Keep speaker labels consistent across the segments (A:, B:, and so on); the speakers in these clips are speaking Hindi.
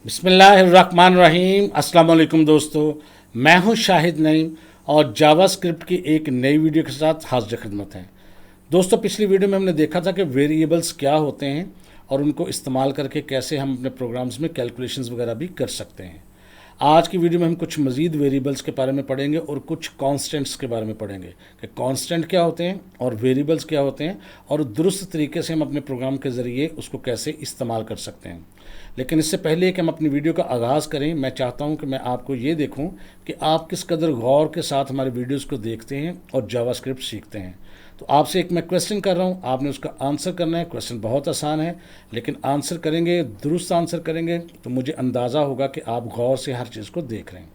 A: बिस्मिल्लाहिर्रहमानिर्रहीम। अस्सलाम वालेकुम दोस्तों, मैं हूं शाहिद नईम और जावास्क्रिप्ट की एक नई वीडियो के साथ हाजिर खिदमत है। दोस्तों, पिछली वीडियो में हमने देखा था कि वेरिएबल्स क्या होते हैं और उनको इस्तेमाल करके कैसे हम अपने प्रोग्राम्स में कैलकुलेशंस वगैरह भी कर सकते हैं। आज की वीडियो में हम कुछ मज़ीद वेरिएबल्स के बारे में पढ़ेंगे और कुछ कांस्टेंट्स के बारे में पढ़ेंगे कि कांस्टेंट क्या होते हैं और वेरिएबल्स क्या होते हैं और दुरुस्त तरीके से हम अपने प्रोग्राम के ज़रिए उसको कैसे इस्तेमाल कर सकते हैं। लेकिन इससे पहले कि हम अपनी वीडियो का आगाज़ करें, मैं चाहता हूं कि मैं आपको ये देखूं कि आप किस कदर गौर के साथ हमारे वीडियोस को देखते हैं और जावास्क्रिप्ट सीखते हैं। तो आपसे एक मैं क्वेश्चन कर रहा हूं, आपने उसका आंसर करना है। क्वेश्चन बहुत आसान है, लेकिन आंसर करेंगे, दुरुस्त आंसर करेंगे तो मुझे अंदाज़ा होगा कि आप गौर से हर चीज़ को देख रहे हैं।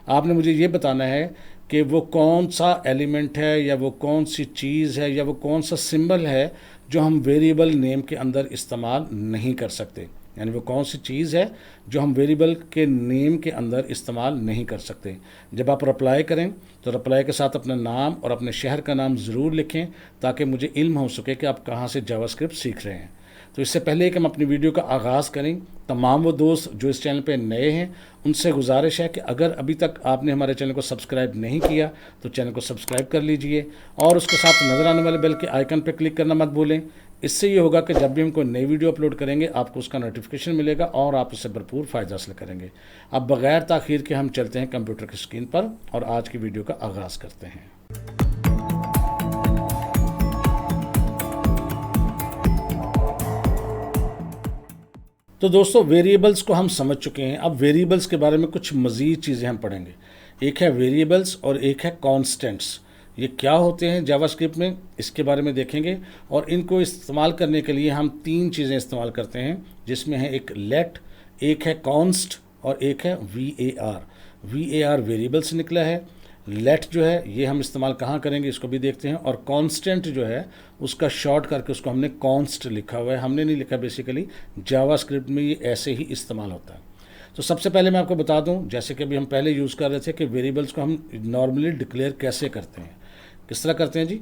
A: आपने मुझे ये बताना है कि वो कौन सा एलिमेंट है या वो कौन सी चीज़ है या वो कौन सा सिंबल है जो हम वेरिएबल नेम के अंदर इस्तेमाल नहीं कर सकते। यानी वो कौन सी चीज़ है जो हम वेरिएबल के नेम के अंदर इस्तेमाल नहीं कर सकते। जब आप रिप्लाई करें तो रिप्लाई के साथ अपना नाम और अपने शहर का नाम ज़रूर लिखें ताकि मुझे इल्म हो सके कि आप कहाँ से जावास्क्रिप्ट सीख रहे हैं। तो इससे पहले कि हम अपनी वीडियो का आगाज़ करें, तमाम वो दोस्त जो इस चैनल पे नए हैं उनसे गुजारिश है कि अगर अभी तक आपने हमारे चैनल को सब्सक्राइब नहीं किया तो चैनल को सब्सक्राइब कर लीजिए और उसके साथ नज़र आने वाले बेल के आइकन पर क्लिक करना मत भूलें। इससे ये होगा कि जब भी हम कोई नई वीडियो अपलोड करेंगे आपको उसका नोटिफिकेशन मिलेगा और आप उससे भरपूर फ़ायदा हासिल करेंगे। अब बग़ैर ताख़ीर के हम चलते हैं कंप्यूटर की स्क्रीन पर और आज की वीडियो का आगाज़ करते हैं। तो दोस्तों, वेरिएबल्स को हम समझ चुके हैं। अब वेरिएबल्स के बारे में कुछ मज़ीद चीज़ें हम पढ़ेंगे। एक है वेरिएबल्स और एक है कॉन्स्टेंट्स। ये क्या होते हैं जावास्क्रिप्ट में, इसके बारे में देखेंगे। और इनको इस्तेमाल करने के लिए हम तीन चीज़ें इस्तेमाल करते हैं, जिसमें है एक लेट, एक है कॉन्स्ट और एक है VAR। VAR वेरिएबल से निकला है। लेट जो है ये हम इस्तेमाल कहाँ करेंगे इसको भी देखते हैं। और कांस्टेंट जो है उसका शॉर्ट करके उसको हमने कॉन्स्ट लिखा हुआ है, हमने नहीं लिखा, बेसिकली जावास्क्रिप्ट में ये ऐसे ही इस्तेमाल होता है। तो सबसे पहले मैं आपको बता दूं, जैसे कि अभी हम पहले यूज़ कर रहे थे कि वेरिएबल्स को हम नॉर्मली डिक्लेयर कैसे करते हैं। किस तरह करते हैं जी,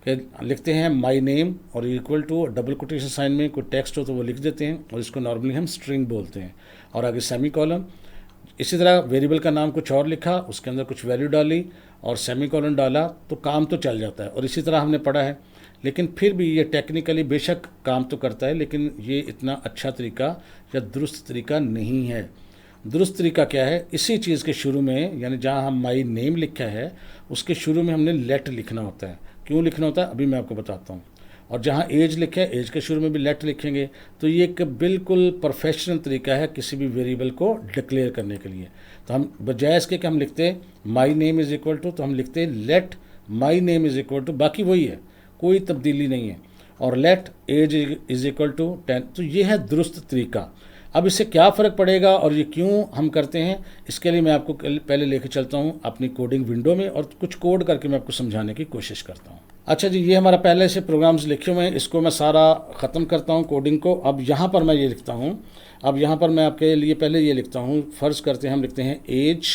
A: कि लिखते हैं माई नेम और equal to double quotation sign में कोई टेक्स्ट हो तो वो लिख देते हैं और इसको नॉर्मली हम स्ट्रिंग बोलते हैं और आगे सेमी कॉलन। इसी तरह वेरिएबल का नाम कुछ और लिखा, उसके अंदर कुछ वैल्यू डाली और सेमी कॉलन डाला तो काम तो चल जाता है। और इसी तरह हमने पढ़ा है, लेकिन फिर भी ये टेक्निकली बेशक काम तो करता है, लेकिन ये इतना अच्छा तरीका या दुरुस्त तरीका नहीं है। दुरुस्त तरीका क्या है, इसी चीज़ के शुरू में, यानी जहाँ हम माई नेम लिखा है उसके शुरू में हमने लेट लिखना होता है। क्यों लिखना होता है अभी मैं आपको बताता हूँ। और जहाँ एज लिखा है एज के शुरू में भी लेट लिखेंगे। तो ये एक बिल्कुल प्रोफेशनल तरीका है किसी भी वेरिएबल को डिक्लेयर करने के लिए। तो हम बजाय इसके कि हम लिखते my name is equal to, तो हम लिखते let my name is equal to, बाकी वही है, कोई तब्दीली नहीं है। और let age is equal to 10। तो ये है दुरुस्त तरीका। अब इससे क्या फ़र्क पड़ेगा और ये क्यों हम करते हैं, इसके लिए मैं आपको पहले लेके चलता हूँ अपनी कोडिंग विंडो में और कुछ कोड करके मैं आपको समझाने की कोशिश करता हूँ। अच्छा जी, ये हमारा पहले से प्रोग्राम्स लिखे हुए हैं, इसको मैं सारा ख़त्म करता हूँ कोडिंग को। अब यहाँ पर मैं ये लिखता हूँ, अब यहाँ पर मैं आपके लिए पहले ये लिखता हूँ। फ़र्ज़ करते हैं हम लिखते हैं एज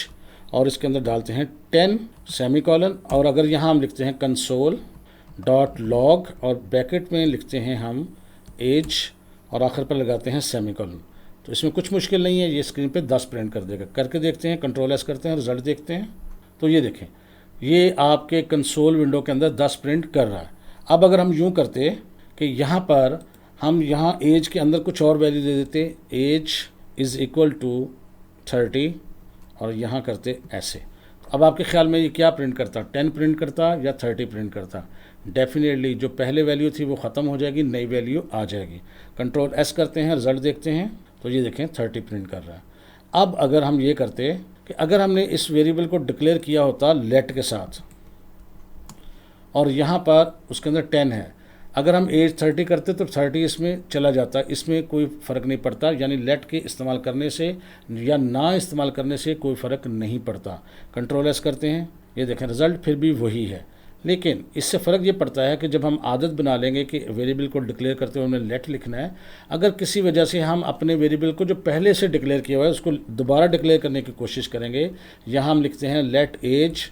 A: और इसके अंदर डालते हैं 10 सेमी कॉलन। और अगर यहाँ हम लिखते हैं कंसोल डॉट लॉग और ब्रैकेट में लिखते हैं हम एज और आखिर पर लगाते हैं सेमी कॉलन। तो इसमें कुछ मुश्किल नहीं है, ये स्क्रीन पे 10 प्रिंट कर देगा। करके देखते हैं, कंट्रोल एस करते हैं, रिजल्ट देखते हैं। तो ये देखें, ये आपके कंसोल विंडो के अंदर 10 प्रिंट कर रहा है। अब अगर हम यूँ करते कि यहाँ पर हम यहाँ एज के अंदर कुछ और वैल्यू दे देते, एज इज़ इक्वल टू 30 और यहाँ करते ऐसे, अब आपके ख्याल में ये क्या प्रिंट करता, 10 प्रिंट करता या 30 प्रिंट करता? डेफिनेटली जो पहले वैल्यू थी वो ख़त्म हो जाएगी, नई वैल्यू आ जाएगी। कंट्रोल एस करते हैं, रिजल्ट देखते हैं, तो ये देखें 30 प्रिंट कर रहा है। अब अगर हम ये करते कि अगर हमने इस वेरिएबल को डिक्लेयर किया होता लेट के साथ और यहाँ पर उसके अंदर 10 है, अगर हम एज 30 करते तो 30 इसमें चला जाता, इसमें कोई फ़र्क नहीं पड़ता। यानी लेट के इस्तेमाल करने से या ना इस्तेमाल करने से कोई फ़र्क नहीं पड़ता। कंट्रोल एस करते हैं, ये देखें रिज़ल्ट फिर भी वही है। लेकिन इससे फ़र्क ये पड़ता है कि जब हम आदत बना लेंगे कि वेरिएबल को डिक्लेयर करते हुए हमें लेट लिखना है, अगर किसी वजह से हम अपने वेरिएबल को जो पहले से डिक्लेयर किया हुआ है उसको दोबारा डिक्लेयर करने की कोशिश करेंगे, यहाँ हम लिखते हैं let age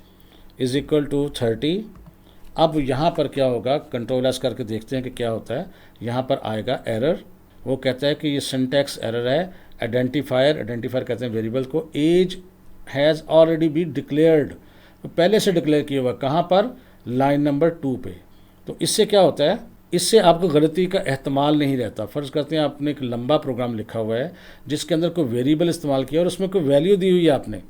A: is equal to 30। अब यहाँ पर क्या होगा, कंट्रोल एस करके देखते हैं कि क्या होता है। यहाँ पर आएगा एरर, वो कहता है कि ये सिंटैक्स एरर है, आइडेंटिफायर कहते हैं वेरिएबल को। Age has already be declared, तो पहले से डिक्लेयर किया हुआ, कहाँ पर, लाइन नंबर 2 पे। तो इससे क्या होता है, इससे आपको गलती का एहतमाल नहीं रहता। फ़र्ज़ करते हैं आपने एक लंबा प्रोग्राम लिखा हुआ है जिसके अंदर कोई वेरिएबल इस्तेमाल किया और उसमें कोई वैल्यू दी हुई है आपने,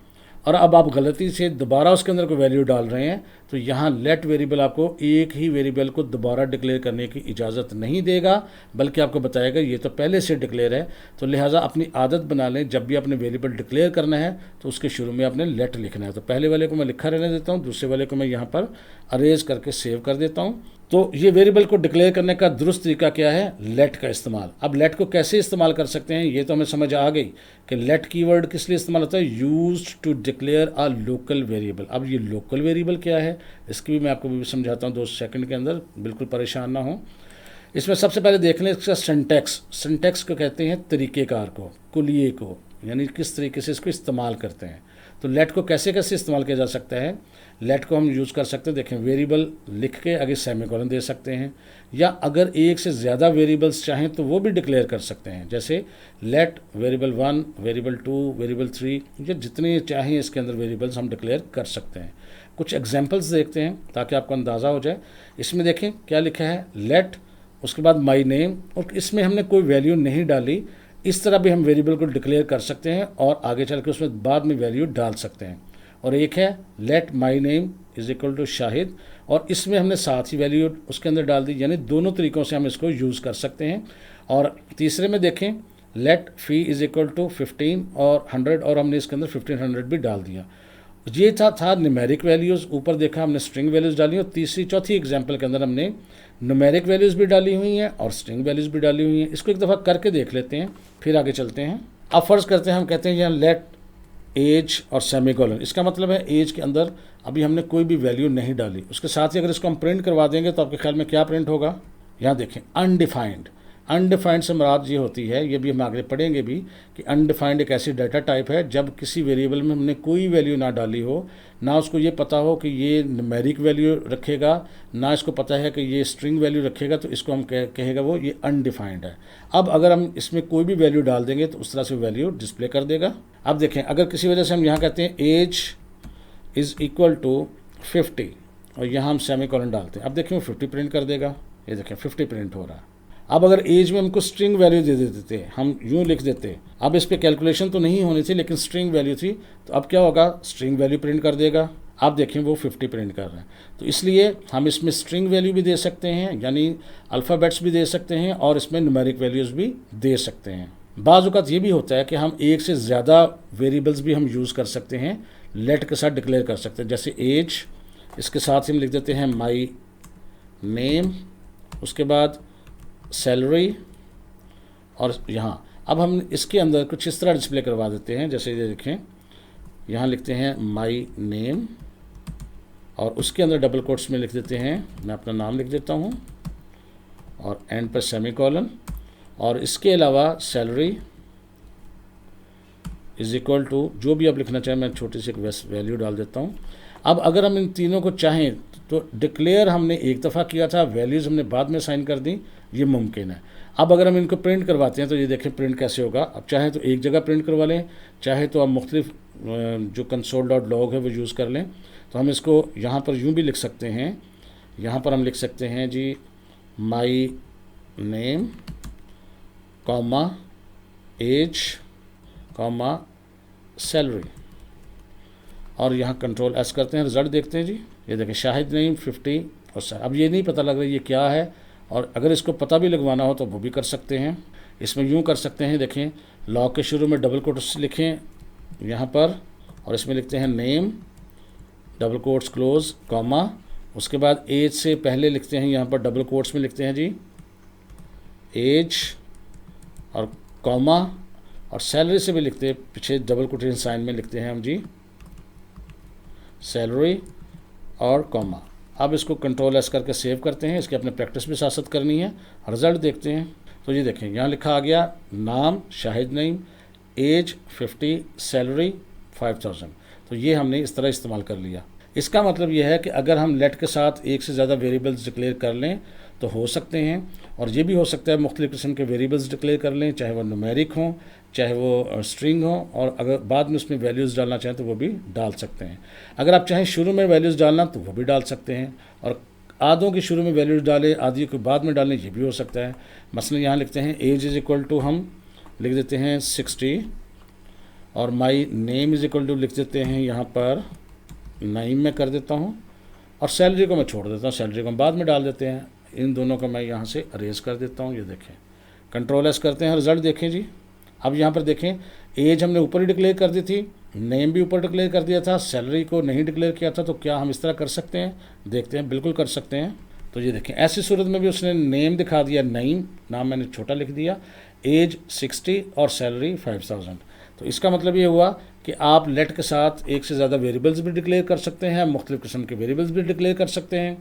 A: और अब आप गलती से दोबारा उसके अंदर कोई वैल्यू डाल रहे हैं, तो यहाँ लेट वेरिएबल आपको एक ही वेरिएबल को दोबारा डिक्लेयर करने की इजाज़त नहीं देगा, बल्कि आपको बताएगा ये तो पहले से डिक्लेयर है। तो लिहाजा अपनी आदत बना लें, जब भी आपने वेरिएबल डिक्लेयर करना है तो उसके शुरू में आपने लेट लिखना है। तो पहले वाले को मैं लिखा रहने देता हूँ, दूसरे वाले को मैं यहाँ पर अरेज करके सेव कर देता हूँ। तो ये वेरिएबल को डिक्लेयर करने का दुरुस्त तरीका क्या है, लेट का इस्तेमाल। अब लेट को कैसे इस्तेमाल कर सकते हैं ये तो हमें समझ आ गई कि लेट कीवर्ड किस लिए इस्तेमाल होता है, used to declare a local variable. अब ये लोकल वेरिएबल क्या है इसकी भी मैं आपको भी समझाता हूँ 2 सेकंड के अंदर, बिल्कुल परेशान ना हो। इसमें सबसे पहले देख लें इसका सिंटैक्स। सिंटैक्स को कहते हैं तरीक़ेकार को, कुलिये को, यानी किस तरीके से इसको इस्तेमाल करते हैं। तो लेट को कैसे कैसे इस्तेमाल किया जा सकता है, लेट को हम यूज़ कर सकते हैं, देखें, वेरिएबल लिख के आगे सेमीकोलन दे सकते हैं, या अगर एक से ज़्यादा वेरिएबल्स चाहें तो वो भी डिक्लेयर कर सकते हैं, जैसे लेट वेरिएबल 1, वेरिएबल 2, वेरिएबल 3, या जितने चाहें इसके अंदर वेरिएबल्स हम डिक्लेयर कर सकते हैं। कुछ एग्जांपल्स देखते हैं ताकि आपको अंदाज़ा हो जाए। इसमें देखें क्या लिखा है, लेट, उसके बाद माई नेम, और इसमें हमने कोई वैल्यू नहीं डाली। इस तरह भी हम वेरिएबल को डिक्लेयर कर सकते हैं और आगे चल के उसमें बाद में वैल्यू डाल सकते हैं। और एक है let my name is equal to Shahid, और इसमें हमने साथ ही वैल्यू उसके अंदर डाल दी, यानी दोनों तरीक़ों से हम इसको यूज़ कर सकते हैं। और तीसरे में देखें let fee is equal to 15 और 100, और हमने इसके अंदर 1500 भी डाल दिया। ये था न्यूमेरिक वैल्यूज़। ऊपर देखा हमने स्ट्रिंग वैल्यूज़ डाली, और तीसरी चौथी एग्जाम्पल के अंदर हमने न्यूमेरिक वैल्यूज़ भी डाली हुई हैं और स्ट्रिंग वैल्यूज़ भी डाली हुई हैं। इसको एक दफ़ा करके देख लेते हैं, फिर आगे चलते हैं। अब फ़र्ज़ करते हैं हम कहते हैं यहाँ लेट एज और सेमीकोलन, इसका मतलब है एज के अंदर अभी हमने कोई भी वैल्यू नहीं डाली। उसके साथ ही अगर इसको हम प्रिंट करवा देंगे तो आपके ख्याल में क्या प्रिंट होगा, यहाँ देखें अनडिफाइंड। अनडिफाइंड से मुराद ये होती है, ये भी हम आगे पढ़ेंगे भी, कि अनडिफाइंड एक ऐसी डाटा टाइप है जब किसी वेरिएबल में हमने कोई वैल्यू ना डाली हो, ना उसको ये पता हो कि ये न्यूमेरिक वैल्यू रखेगा, ना इसको पता है कि ये स्ट्रिंग वैल्यू रखेगा, तो इसको हम कहेगा वो ये अनडिफाइंड है। अब अगर हम इसमें कोई भी वैल्यू डाल देंगे तो उस तरह से वैल्यू डिस्प्ले कर देगा। अब देखें, अगर किसी वजह से हम यहाँ कहते हैं एज इज़ इक्वल टू 50 और यहाँ हम सेमीकोलन डालते हैं, अब देखें वो 50 प्रिंट कर देगा। ये देखें 50 प्रिंट हो रहा है। अब अगर एज में हमको स्ट्रिंग वैल्यू दे देते, हम यूँ लिख देते, अब इस पर कैलकुलेशन तो नहीं होनी थी लेकिन स्ट्रिंग वैल्यू थी, तो अब क्या होगा, स्ट्रिंग वैल्यू प्रिंट कर देगा। आप देखें वो 50 प्रिंट कर रहे हैं। तो इसलिए हम इसमें स्ट्रिंग वैल्यू भी दे सकते हैं, यानी अल्फ़ाबेट्स भी दे सकते हैं, और इसमें न्यूमेरिक वैल्यूज़ भी दे सकते हैं। बाज़ औक़ात ये भी होता है कि हम एक से ज़्यादा वेरिएबल्स भी हम यूज़ कर सकते हैं, लेट के साथ डिक्लेयर कर सकते हैं। जैसे एज, इसके साथ ही हम लिख देते हैं माई नेम, उसके बाद सैलरी, और यहाँ अब हम इसके अंदर कुछ इस तरह डिस्प्ले करवा देते हैं, जैसे ये देखें, यहाँ लिखते हैं माई नेम, और उसके अंदर डबल कोट्स में लिख देते हैं, मैं अपना नाम लिख देता हूँ, और एंड पर सेमीकोलन, और इसके अलावा सैलरी इज़ इक्वल टू जो भी आप लिखना चाहें, मैं छोटी सी एक वैल्यू डाल देता हूँ। अब अगर हम इन तीनों को चाहें तो डिक्लेयर हमने एक दफ़ा किया था, वैल्यूज़ हमने बाद में साइन कर दी, ये मुमकिन है। अब अगर हम इनको प्रिंट करवाते हैं तो ये देखें प्रिंट कैसे होगा। अब चाहे तो एक जगह प्रिंट करवा लें, चाहे तो आप मुख्तलिफ जो console.log है वो यूज़ कर लें। तो हम इसको यहाँ पर यूँ भी लिख सकते हैं, यहाँ पर हम लिख सकते हैं जी my name comma age comma salary, और यहाँ कंट्रोल एस करते हैं, रिज़ल्ट देखते हैं जी। ये देखें शाहिद नेम 50 और सर, अब ये नहीं पता लग रहा ये क्या है, और अगर इसको पता भी लगवाना हो तो वो भी कर सकते हैं। इसमें यूँ कर सकते हैं, देखें लॉग के शुरू में डबल कोट्स लिखें यहाँ पर, और इसमें लिखते हैं name double quotes close comma, उसके बाद एज से पहले लिखते हैं यहाँ पर डबल कोट्स में लिखते हैं जी एज और कॉमा, और सैलरी से भी लिखते हैं पीछे डबल कोटेशन साइन में लिखते हैं हम जी सैलरी और कॉमा। अब इसको कंट्रोल एस करके सेव करते हैं, इसकी अपने प्रैक्टिस भी साथ साथ करनी है। रिज़ल्ट देखते हैं तो ये देखें यहाँ लिखा आ गया नाम शाहिद नईम, एज 50, सैलरी 5000। तो ये हमने इस तरह इस्तेमाल कर लिया। इसका मतलब यह है कि अगर हम लेट के साथ एक से ज़्यादा वेरिएबल्स डिक्लेयर कर लें तो हो सकते हैं, और ये भी हो सकता है मुख्तलिफ़ किस्म के वेरिएबल्स डिक्लेयर कर लें, चाहे वो न्यूमेरिक हों चाहे वो स्ट्रिंग हो, और अगर बाद में उसमें वैल्यूज़ डालना चाहें तो वो भी डाल सकते हैं। अगर आप चाहें शुरू में वैल्यूज़ डालना तो वो भी डाल सकते हैं, और आधों की शुरू में वैल्यूज़ डालें आधी को बाद में डालें, ये भी हो सकता है। मसलन यहाँ लिखते हैं एज इज़ इक्वल टू, हम लिख देते हैं 60, और my name is equal to लिख देते हैं यहाँ पर नाइम में कर देता हूँ, और सैलरी को मैं छोड़ देता हूँ, सैलरी को हम बाद में डाल देते हैं। इन दोनों को मैं यहाँ से अरेज कर देता हूँ। ये देखें, कंट्रोल एस करते हैं, रिजल्ट देखें जी। अब यहाँ पर देखें, एज हमने ऊपर ही डिक्लेयर कर दी थी, नेम भी ऊपर डिक्लेयर कर दिया था, सैलरी को नहीं डिक्लेयर किया था। तो क्या हम इस तरह कर सकते हैं? देखते हैं, बिल्कुल कर सकते हैं। तो ये देखें, ऐसी सूरत में भी उसने नेम दिखा दिया, नईम, नाम मैंने छोटा लिख दिया, एज 60 और सैलरी 5000। तो इसका मतलब ये हुआ कि आप लेट के साथ एक से ज़्यादा वेरिएबल्स भी डिक्लेयर कर सकते हैं, मुख्तलिफ़ किस्म के वेरिएबल्स भी डिक्लेयर कर सकते हैं,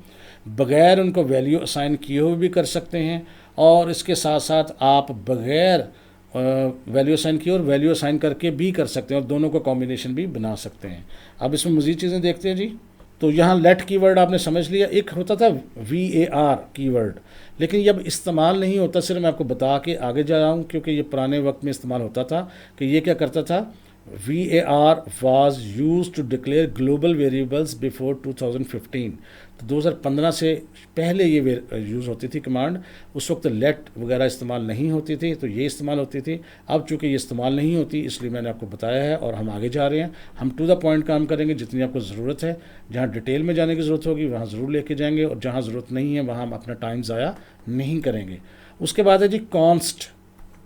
A: बग़ैर उनको वैल्यू असाइन किए हुए भी कर सकते हैं, और इसके साथ साथ आप बग़ैर वैल्यू असाइन किए और वैल्यू असाइन करके भी कर सकते हैं, और दोनों का कॉम्बिनेशन भी बना सकते हैं। अब इसमें मज़ीद चीज़ें देखते हैं जी। तो यहाँ लेट कीवर्ड आपने समझ लिया। एक होता था VAR कीवर्ड, लेकिन ये अब इस्तेमाल नहीं होता। सिर्फ मैं आपको बता के आगे जा रहा हूँ, क्योंकि ये पुराने वक्त में इस्तेमाल होता था कि ये क्या करता था, VAR was used to declare global variables before 2015। तो 2015 से पहले ये यूज़ होती थी कमांड। उस वक्त लेट वगैरह इस्तेमाल नहीं होती थी, तो ये इस्तेमाल होती थी। अब चूँकि ये इस्तेमाल नहीं होती, इसलिए मैंने आपको बताया है, और हम आगे जा रहे हैं। हम टू द पॉइंट काम करेंगे, जितनी आपको ज़रूरत है। जहाँ डिटेल में जाने की ज़रूरत होगी वहाँ ज़रूर लेके जाएंगे, और जहाँ ज़रूरत नहीं है वहाँ हम अपना टाइम ज़ाया नहीं करेंगे। उसके बाद है जी कॉन्स्ट।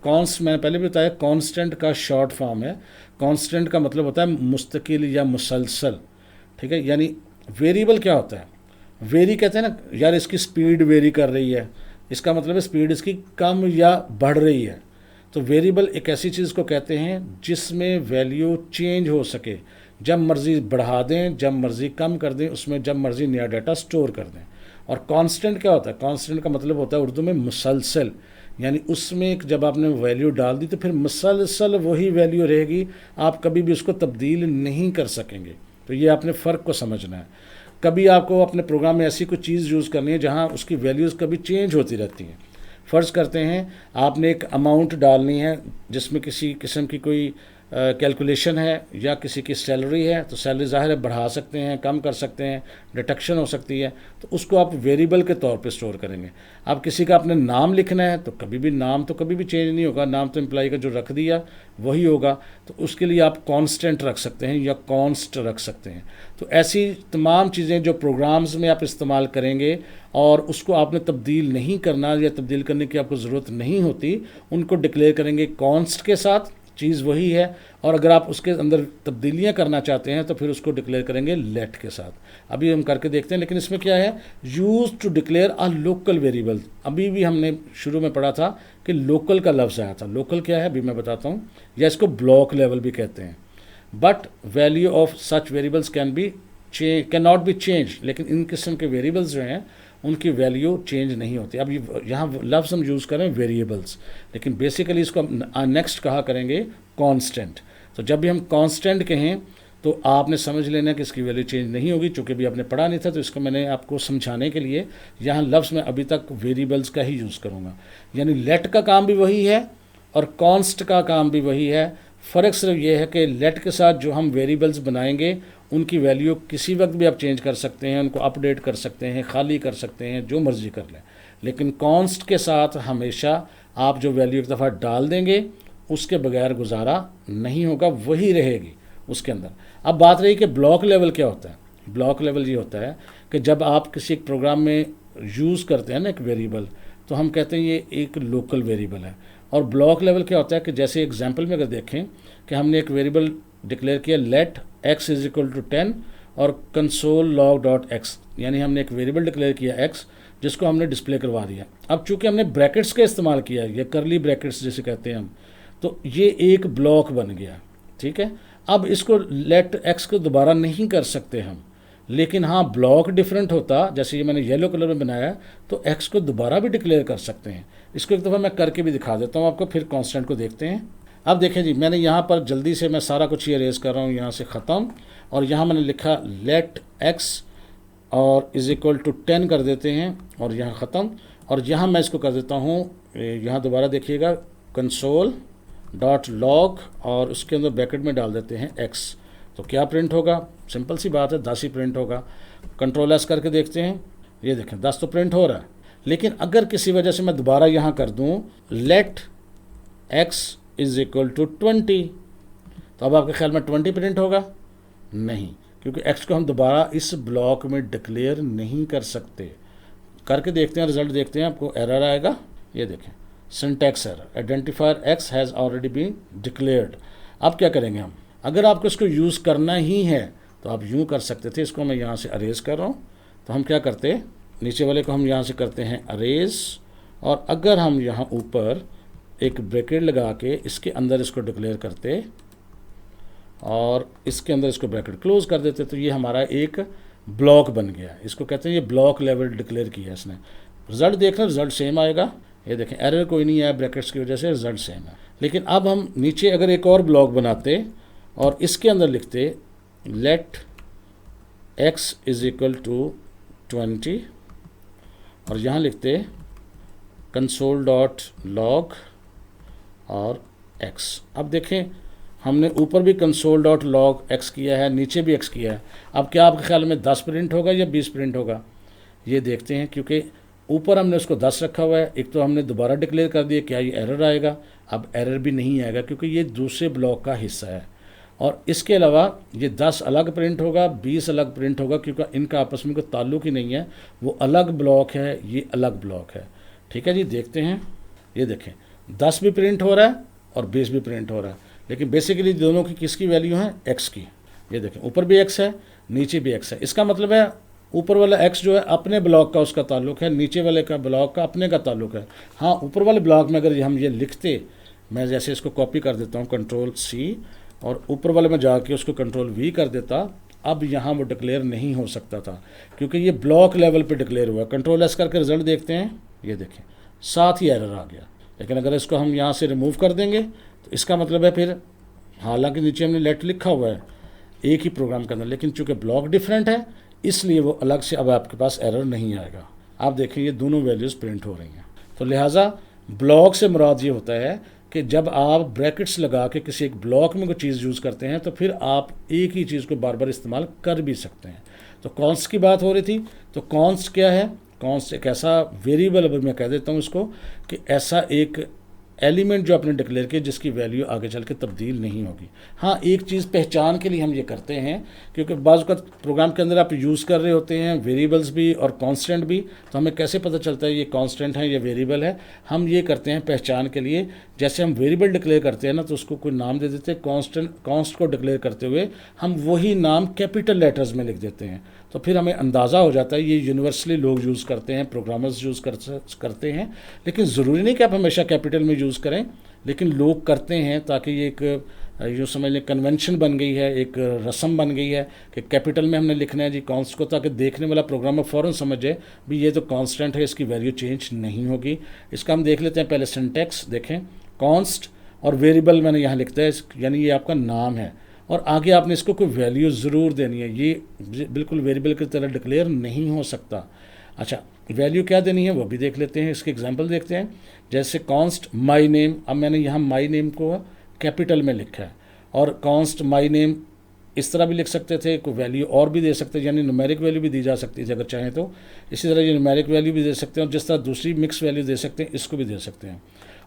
A: कॉन्स्ट मैंने पहले भी बताया, कॉन्स्टेंट का शॉर्ट फॉर्म है। कॉन्स्टेंट का मतलब होता है मुस्तकिल या मुसलसल, ठीक है। यानी वेरिएबल क्या होता है? वेरी कहते हैं ना, यार इसकी स्पीड वेरी कर रही है, इसका मतलब है स्पीड इसकी कम या बढ़ रही है। तो वेरिएबल एक ऐसी चीज़ को कहते हैं जिसमें वैल्यू चेंज हो सके, जब मर्ज़ी बढ़ा दें, जब मर्ज़ी कम कर दें, उसमें जब मर्ज़ी नया डाटा स्टोर कर दें। और कांस्टेंट क्या होता है? कांस्टेंट का मतलब होता है उर्दू में मुसलसल, यानी उसमें जब आपने वैल्यू डाल दी तो फिर मुसलसल वही वैल्यू रहेगी, आप कभी भी उसको तब्दील नहीं कर सकेंगे। तो ये आपने फ़र्क को समझना है। कभी आपको अपने प्रोग्राम में ऐसी कोई चीज़ यूज़ करनी है जहाँ उसकी वैल्यूज़ कभी चेंज होती रहती हैं। फ़र्ज़ करते हैं आपने एक अमाउंट डालनी है जिसमें किसी किस्म की कोई कैलकुलेशन है या किसी की सैलरी है, तो सैलरी ज़ाहिर है बढ़ा सकते हैं, कम कर सकते हैं, डिडक्शन हो सकती है, तो उसको आप वेरिएबल के तौर पे स्टोर करेंगे। अब किसी का आपने नाम लिखना है तो कभी भी नाम तो कभी भी चेंज नहीं होगा, नाम तो एम्प्लॉय का जो रख दिया वही होगा। तो उसके लिए आप कांस्टेंट रख सकते हैं या कॉन्स्ट रख सकते हैं। तो ऐसी तमाम चीज़ें जो प्रोग्राम्स में आप इस्तेमाल करेंगे और उसको आपने तब्दील नहीं करना या तब्दील करने की आपको ज़रूरत नहीं होती, उनको डिक्लेयर करेंगे कॉन्स्ट के साथ, चीज़ वही है। और अगर आप उसके अंदर तब्दीलियाँ करना चाहते हैं तो फिर उसको डिक्लेयर करेंगे लेट के साथ। अभी हम करके देखते हैं। लेकिन इसमें क्या है, use to declare a local variable. अभी भी हमने शुरू में पढ़ा था कि लोकल का लफ्ज़ आया था। लोकल क्या है अभी मैं बताता हूँ, या इसको ब्लॉक लेवल भी कहते हैं। But value of such variables can not be change. लेकिन इन किस्म के वेरिएबल्स जो हैं उनकी वैल्यू चेंज नहीं होती। अब यहाँ लफ्ज़ हम यूज़ करें वेरिएबल्स, लेकिन बेसिकली इसको नेक्स्ट कहा करेंगे कांस्टेंट। तो जब भी हम कांस्टेंट कहें तो आपने समझ लेना कि इसकी वैल्यू चेंज नहीं होगी। चूँकि अभी आपने पढ़ा नहीं था तो इसको मैंने आपको समझाने के लिए यहाँ लफ्ज़ में अभी तक वेरिएबल्स का ही यूज़ करूँगा। यानी लेट का काम भी वही है और कॉन्स्ट का काम भी वही है। फ़र्क सिर्फ ये है कि लेट के साथ जो हम वेरिएबल्स बनाएंगे उनकी वैल्यू किसी वक्त भी आप चेंज कर सकते हैं, उनको अपडेट कर सकते हैं, खाली कर सकते हैं, जो मर्ज़ी कर लें। लेकिन कॉन्स्ट के साथ हमेशा आप जो वैल्यू एक दफ़ा डाल देंगे उसके बगैर गुजारा नहीं होगा, वही रहेगी उसके अंदर। अब बात रही कि ब्लॉक लेवल क्या होता है। ब्लॉक लेवल ये होता है कि जब आप किसी एक प्रोग्राम में यूज़ करते हैं ना एक वेरिएबल, तो हम कहते हैं ये एक लोकल वेरिएबल है। और ब्लॉक लेवल क्या होता है कि जैसे एग्जांपल में अगर देखें कि हमने एक वेरिएबल डिक्लेयर किया let x is equal to 10 और कंसोल लॉग डॉट एक्स, यानी हमने एक वेरिएबल डिक्लेयर किया x जिसको हमने डिस्प्ले करवा दिया। अब चूंकि हमने ब्रैकेट्स का इस्तेमाल किया या करली ब्रैकेट्स जिसे कहते हैं हम, तो ये एक ब्लॉक बन गया, ठीक है। अब इसको लेट x को दोबारा नहीं कर सकते हम, लेकिन हाँ ब्लॉक डिफरेंट होता, जैसे ये मैंने येलो कलर में बनाया तो x को दोबारा भी डिक्लेयर कर सकते हैं। इसको एक दफ़ा मैं करके भी दिखा देता हूँ आपको, फिर कांस्टेंट को देखते हैं। अब देखें जी, मैंने यहाँ पर जल्दी से मैं सारा कुछ ये रेज़ कर रहा हूँ यहाँ से ख़त्म। और यहाँ मैंने लिखा लेट एक्स और इज इक्वल टू 10 कर देते हैं और यहाँ ख़त्म। और यहाँ मैं इसको कर देता हूँ, यहाँ दोबारा देखिएगा कंसोल डॉट लॉग और उसके अंदर ब्रैकेट में डाल देते हैं एक्स। तो क्या प्रिंट होगा? सिंपल सी बात है, 10 ही प्रिंट होगा। कंट्रोल एस करके देखते हैं, ये देखें 10 तो प्रिंट हो रहा है। लेकिन अगर किसी वजह से मैं दोबारा यहाँ कर दूँ let x is equal to 20, तो अब आपके ख्याल में 20 प्रिंट होगा? नहीं, क्योंकि एक्स को हम दोबारा इस ब्लॉक में डिक्लेयर नहीं कर सकते। करके देखते हैं, रिजल्ट देखते हैं, आपको एरर आएगा। ये देखें syntax error, identifier x has already been declared. अब क्या करेंगे हम? अगर आपको इसको यूज़ करना ही है तो आप यूँ कर सकते थे। इसको मैं यहाँ से अरेज कर रहा हूँ, तो हम क्या करते, नीचे वाले को हम यहाँ से करते हैं अरेज, और अगर हम यहाँ ऊपर एक ब्रैकेट लगा के इसके अंदर इसको डिक्लेयर करते और इसके अंदर इसको ब्रैकेट क्लोज कर देते, तो ये हमारा एक ब्लॉक बन गया। इसको कहते हैं ये ब्लॉक लेवल डिक्लेयर किया इसने। रिजल्ट देखना, रिजल्ट सेम आएगा। ये देखें एरर कोई नहीं आया ब्रैकेट्स की वजह से, रिजल्ट सेम है। लेकिन अब हम नीचे अगर एक और ब्लॉक बनाते और इसके अंदर लिखते let x is equal to 20 और यहाँ लिखते कंसोल डॉट लॉग और एक्स। अब देखें हमने ऊपर भी कंसोल डॉट लॉग एक्स किया है, नीचे भी एक्स किया है। अब क्या आपके ख्याल में 10 प्रिंट होगा या 20 प्रिंट होगा? ये देखते हैं, क्योंकि ऊपर हमने उसको 10 रखा हुआ है। एक तो हमने दोबारा डिक्लेयर कर दिया, क्या ये एरर आएगा? अब एरर भी नहीं आएगा क्योंकि ये दूसरे ब्लॉक का हिस्सा है। और इसके अलावा ये 10 अलग प्रिंट होगा, 20 अलग प्रिंट होगा, क्योंकि इनका आपस में कोई ताल्लुक ही नहीं है। वो अलग ब्लॉक है, ये अलग ब्लॉक है। ठीक है जी, देखते हैं। ये देखें 10 भी प्रिंट हो रहा है और 20 भी प्रिंट हो रहा है, लेकिन बेसिकली दोनों की किसकी वैल्यू है? एक्स की। ये देखें ऊपर भी एक्स है, नीचे भी एक्स है। इसका मतलब है ऊपर वाला एक्स जो है अपने ब्लॉक का उसका ताल्लुक है, नीचे वाले का ब्लॉक का अपने का ताल्लुक है। हाँ, ऊपर वाले ब्लॉक में अगर हम ये लिखते, मैं जैसे इसको कॉपी कर देता हूँ कंट्रोल सी और ऊपर वाले में जाके उसको कंट्रोल वी कर देता, अब यहाँ वो डिक्लेयर नहीं हो सकता था क्योंकि ये ब्लॉक लेवल पे डिक्लेयर हुआ। कंट्रोल एस करके रिजल्ट देखते हैं, ये देखें साथ ही एरर आ गया। लेकिन अगर इसको हम यहाँ से रिमूव कर देंगे तो इसका मतलब है फिर, हालांकि नीचे हमने लेट लिखा हुआ है एक ही प्रोग्राम के अंदर, लेकिन चूंकि ब्लॉक डिफरेंट है इसलिए वो अलग से अब आपके पास एरर नहीं आएगा। आप देखें ये दोनों वैल्यूज़ प्रिंट हो रही हैं। तो लिहाजा ब्लॉक से मुराद ये होता है कि जब आप ब्रैकेट्स लगा के किसी एक ब्लॉक में कोई चीज़ यूज़ करते हैं तो फिर आप एक ही चीज़ को बार बार इस्तेमाल कर भी सकते हैं। तो कॉन्स्ट की बात हो रही थी, तो कॉन्स्ट क्या है? कॉन्स्ट एक ऐसा वेरिएबल, अब मैं कह देता हूँ इसको, कि ऐसा एक एलिमेंट जो आपने डिक्लेयर किया जिसकी वैल्यू आगे चल के तब्दील नहीं होगी। हाँ, एक चीज़ पहचान के लिए हम ये करते हैं, क्योंकि बाज़ वक़्त प्रोग्राम के अंदर आप यूज़ कर रहे होते हैं वेरिएबल्स भी और कांस्टेंट भी, तो हमें कैसे पता चलता है ये कांस्टेंट है या वेरिएबल है? हम ये करते हैं पहचान के लिए। जैसे हम वेरिएबल डिक्लेयर करते हैं ना, तो उसको कोई नाम दे देते हैं। कॉन्स्ट को डिक्लेयर करते हुए हम वही नाम कैपिटल लेटर्स में लिख देते हैं, तो फिर हमें अंदाज़ा हो जाता है ये यूनिवर्सली लोग यूज़ करते हैं, प्रोग्रामर्स यूज़ करते हैं। लेकिन ज़रूरी नहीं कि आप हमेशा कैपिटल में यूज़ करें, लेकिन लोग करते हैं ताकि ये एक यूँ समझ लें कन्वेंशन बन गई है, एक रस्म बन गई है कि कैपिटल में हमने लिखना है जी कॉन्स्ट को, ताकि देखने वाला प्रोग्रामर फ़ौरन समझ जाए भी ये तो कांस्टेंट है, इसकी वैल्यू चेंज नहीं होगी। इसका हम देख लेते हैं पहले सिंटैक्स। देखें कॉन्स्ट और वेरिएबल मैंने यहाँ लिखता है, यानी ये आपका नाम है और आगे आपने इसको कोई वैल्यू ज़रूर देनी है। ये बिल्कुल वेरिएबल की तरह डिक्लेयर नहीं हो सकता। अच्छा, वैल्यू क्या देनी है वो भी देख लेते हैं। इसके एग्जांपल देखते हैं। जैसे कॉन्स्ट माई नेम, अब मैंने यहाँ माई नेम को कैपिटल में लिखा है, और कॉन्स्ट माई नेम इस तरह भी लिख सकते थे, कोई वैल्यू और भी दे सकते हैं, यानी न्यूमेरिक वैल्यू भी दी जा सकती है अगर चाहें तो। इसी तरह ये न्यूमेरिक वैल्यू भी दे सकते हैं, और जिस तरह दूसरी मिक्स वैल्यू दे सकते हैं इसको भी दे सकते हैं।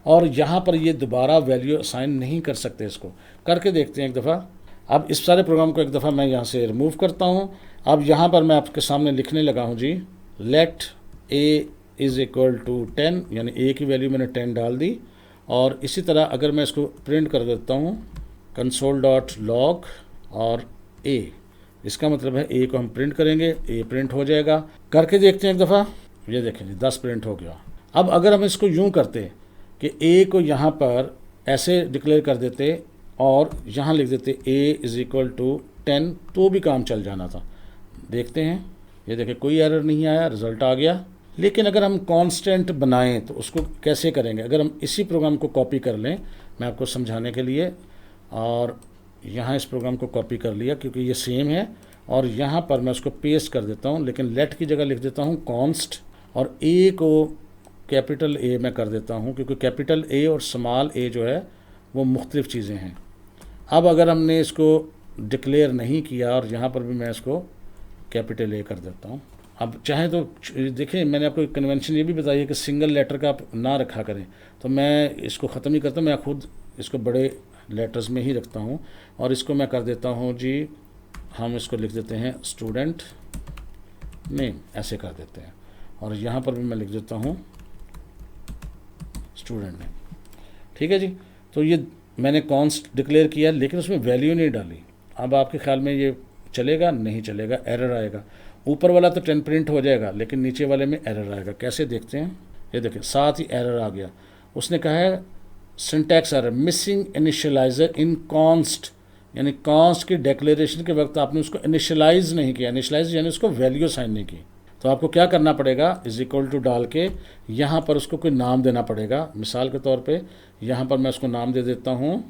A: और यहाँ पर ये दोबारा वैल्यू असाइन नहीं कर सकते। इसको करके देखते हैं एक दफ़ा। अब इस सारे प्रोग्राम को एक दफ़ा मैं यहाँ से रिमूव करता हूँ। अब यहाँ पर मैं आपके सामने लिखने लगा हूँ जी, let a is equal to 10, यानी ए की वैल्यू मैंने 10 डाल दी। और इसी तरह अगर मैं इसको प्रिंट कर देता हूँ कंसोल डॉट लॉग और ए, इसका मतलब है ए को हम प्रिंट करेंगे, ए प्रिंट हो जाएगा। करके देखते हैं एक दफ़ा। ये देखें जी 10 प्रिंट हो गया। अब अगर हम इसको यूँ करते कि ए को यहाँ पर ऐसे डिक्लेयर कर देते और यहाँ लिख देते ए इज़ इक्वल टू 10, तो भी काम चल जाना था। देखते हैं, ये देखें कोई एरर नहीं आया, रिज़ल्ट आ गया। लेकिन अगर हम कांस्टेंट बनाएं तो उसको कैसे करेंगे? अगर हम इसी प्रोग्राम को कॉपी कर लें, मैं आपको समझाने के लिए, और यहाँ इस प्रोग्राम को कॉपी कर लिया क्योंकि ये सेम है, और यहाँ पर मैं उसको पेस्ट कर देता हूँ, लेकिन लेट की जगह लिख देता हूँ कॉन्स्ट, और ए को कैपिटल ए मैं कर देता हूँ क्योंकि कैपिटल ए और स्मॉल ए जो है वो मुख्तलिफ चीज़ें हैं। अब अगर हमने इसको डिक्लेयर नहीं किया और यहाँ पर भी मैं इसको कैपिटल ए कर देता हूँ। अब चाहे तो देखिए, मैंने आपको एक कन्वेंशन ये भी बताई है कि सिंगल लेटर का आप ना रखा करें, तो मैं इसको ख़त्म ही करता हूँ, मैं खुद इसको बड़े लेटर्स में ही रखता हूँ, और इसको मैं कर देता हूँ जी, हम इसको लिख देते हैं स्टूडेंट नेम, ऐसे कर देते हैं, और यहाँ पर भी मैं लिख देता हूँ स्टूडेंट नेम। ठीक है जी, तो ये मैंने कॉन्स्ट डिक्लेयर किया लेकिन उसमें वैल्यू नहीं डाली। अब आपके ख्याल में ये चलेगा? नहीं चलेगा, एरर आएगा। ऊपर वाला तो 10 प्रिंट हो जाएगा लेकिन नीचे वाले में एरर आएगा। कैसे देखते हैं, ये देखें, साथ ही एरर आ गया। उसने कहा है सिंटैक्स एरर, मिसिंग इनिशियलाइजर इन कॉन्स्ट, यानी कॉन्स्ट की डिक्लेरेशन के वक्त आपने उसको इनिशियलाइज नहीं किया। इनिशियलाइज यानी उसको वैल्यू साइन नहीं की। तो आपको क्या करना पड़ेगा, इज इक्वल टू डाल के यहाँ पर उसको कोई नाम देना पड़ेगा। मिसाल के तौर पे यहाँ पर मैं उसको नाम दे देता हूँ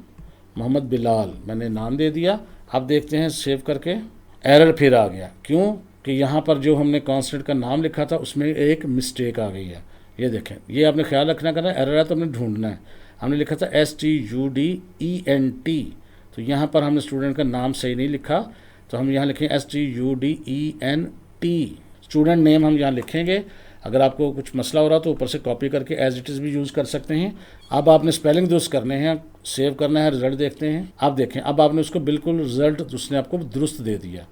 A: मोहम्मद बिलाल, मैंने नाम दे दिया। अब देखते हैं सेव करके, एरर फिर आ गया। क्यों? कि यहाँ पर जो हमने कॉन्स्टेंट का नाम लिखा था उसमें एक मिस्टेक आ गई है। ये देखें, ये आपने ख्याल रखना करना, एरर है तो हमने ढूंढना है। हमने लिखा था STUDENT, तो यहाँ पर हमने स्टूडेंट का नाम सही नहीं लिखा, तो हम यहाँ लिखें STUDENT। स्टूडेंट नेम हम यहाँ लिखेंगे। अगर आपको कुछ मसला हो रहा तो ऊपर से कॉपी करके एज इट इज़ भी यूज़ कर सकते हैं। अब आपने स्पेलिंग दुरुस्त करने हैं, सेव करना है, रिजल्ट देखते हैं। अब देखें, अब आपने उसको बिल्कुल रिजल्ट उसने आपको दुरुस्त दे दिया।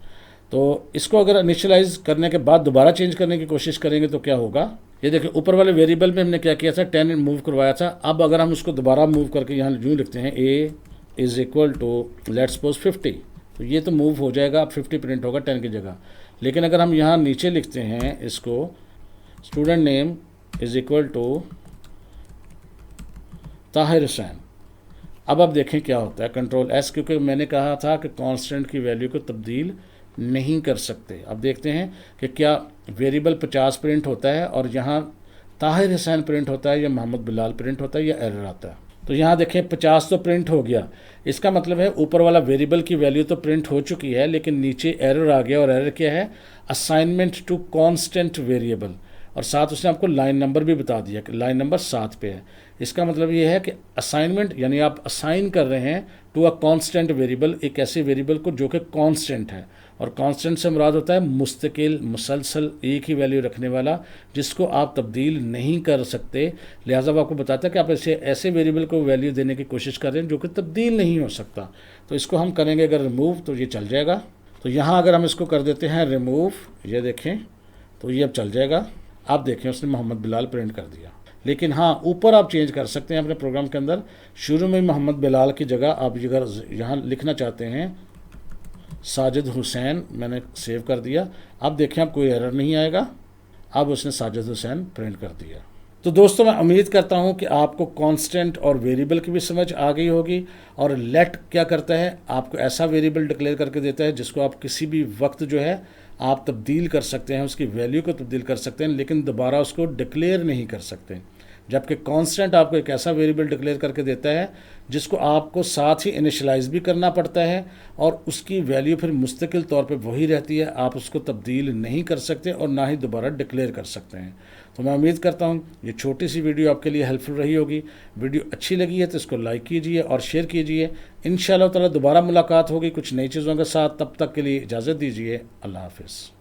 A: तो इसको अगर इनिशियलाइज करने के बाद दोबारा चेंज करने की कोशिश करेंगे तो क्या होगा, ये देखिए ऊपर वाले वेरिएबल में हमने क्या किया था, 10 मूव करवाया था। अब अगर हम उसको दोबारा मूव करके यहाँ यूँ लिखते हैं A is equal to let's suppose 50, तो ये तो मूव हो जाएगा, अब 50 प्रिंट होगा 10 की जगह। लेकिन अगर हम यहाँ नीचे लिखते हैं इसको student name is equal to Tahir Hussain, अब आप देखें क्या होता है, कंट्रोल S, क्योंकि मैंने कहा था कि कांस्टेंट की वैल्यू को तब्दील नहीं कर सकते। अब देखते हैं कि क्या वेरिएबल 50 प्रिंट होता है और यहाँ ताहिर हुसैन प्रिंट होता है या मोहम्मद बिलाल प्रिंट होता है या एरर आता है। तो यहाँ देखें 50 तो प्रिंट हो गया, इसका मतलब है ऊपर वाला वेरिएबल की वैल्यू तो प्रिंट हो चुकी है लेकिन नीचे एरर आ गया, और एरर क्या है, असाइनमेंट टू कांस्टेंट वेरिएबल, और साथ उसने आपको लाइन नंबर भी बता दिया कि लाइन नंबर 7 पे है। इसका मतलब ये है कि असाइनमेंट यानी आप असाइन कर रहे हैं टू अ कांस्टेंट वेरिएबल, एक ऐसे वेरिएबल को जो कि कांस्टेंट है, और कांस्टेंट से मुराद होता है मुस्तकिल मुसलसल एक ही वैल्यू रखने वाला जिसको आप तब्दील नहीं कर सकते। लिहाजा वो आपको बताता है कि आप ऐसे वेरिएबल को वैल्यू देने की कोशिश कर रहे हैं जो कि तब्दील नहीं हो सकता। तो इसको हम करेंगे अगर रिमूव, तो ये चल जाएगा। तो यहाँ अगर हम इसको कर देते हैं रिमूव, ये देखें तो ये अब चल जाएगा। आप देखें उसने मोहम्मद बिलाल प्रिंट कर दिया। लेकिन हाँ, ऊपर आप चेंज कर सकते हैं अपने प्रोग्राम के अंदर, शुरू में मोहम्मद बिलाल की जगह आप अगर यहाँ लिखना चाहते हैं साजिद हुसैन, मैंने सेव कर दिया। अब देखें अब कोई एरर नहीं आएगा, अब उसने साजिद हुसैन प्रिंट कर दिया। तो दोस्तों मैं उम्मीद करता हूँ कि आपको कांस्टेंट और वेरिएबल की भी समझ आ गई होगी। और लेट क्या करता है, आपको ऐसा वेरिएबल डिक्लेयर करके देता है जिसको आप किसी भी वक्त जो है आप तब्दील कर सकते हैं, उसकी वैल्यू को तब्दील कर सकते हैं, लेकिन दोबारा उसको डिक्लेयर नहीं कर सकते। जबकि कांस्टेंट आपको एक ऐसा वेरिएबल डिक्लेयर करके देता है जिसको आपको साथ ही इनिशियलाइज भी करना पड़ता है, और उसकी वैल्यू फिर मुस्तकिल तौर पे वही रहती है, आप उसको तब्दील नहीं कर सकते और ना ही दोबारा डिक्लेयर कर सकते हैं। तो मैं उम्मीद करता हूँ ये छोटी सी वीडियो आपके लिए हेल्पफुल रही होगी। वीडियो अच्छी लगी है तो इसको लाइक कीजिए और शेयर कीजिए। इंशाअल्लाह ताला दोबारा मुलाकात होगी कुछ नई चीज़ों के साथ, तब तक के लिए इजाज़त दीजिए। अल्लाह हाफ़िज़।